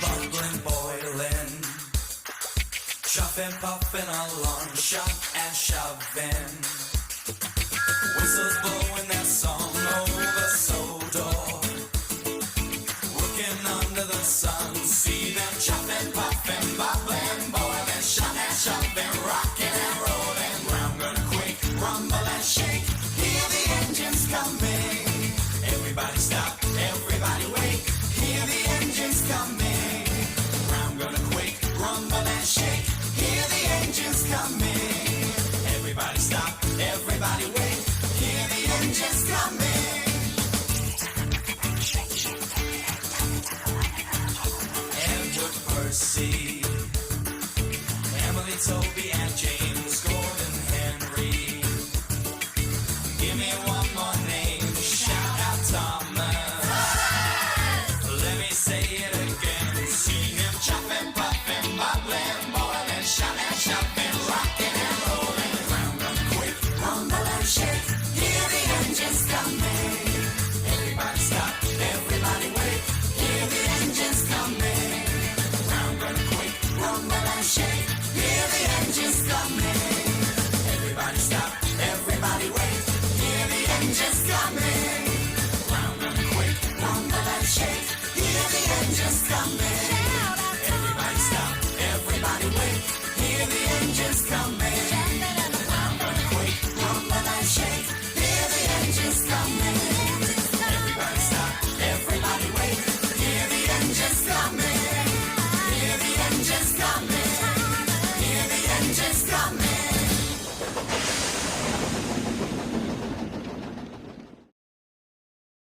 Bubbling, boiling, chuffing, puffing along, shove and shoving. Whistles blowing their song over Sodor. Working under the sun, see them chuffing, puffing, bubbling, boiling, shoving, shoving, rocking and rolling. Ground gonna quake, rumble and shake. Hear the engines coming. Everybody stop, everybody wake. Hear the engines coming. Ground gonna quake, rumble and shake. Hear the engines coming. Everybody stop, everybody wake. Hear the engines coming. Edward Percy, Emily, Toby, and James, Gordon, Henry. Give me one more name, shout out Thomas. Let me say it again, see him chopping, puffing, bubbling, boiling, shouting, shoving, rocking and rolling. Ground gonna quake, rumble and shake. Hear the engines coming. Everybody stop, everybody wait. Hear the engines coming. Ground gonna quake, rumble and shake. Hear the engines coming. Everybody stop, everybody wait. Hear the engines coming. Ground gonna quake, rumble and shake. Hear the engines coming. Everybody stop, everybody wait. Hear the engines coming. Ground gonna quake, rumble and shake. Hear the engines coming. Everybody stop, everybody wait. Hear the engines coming. Hear the engines coming.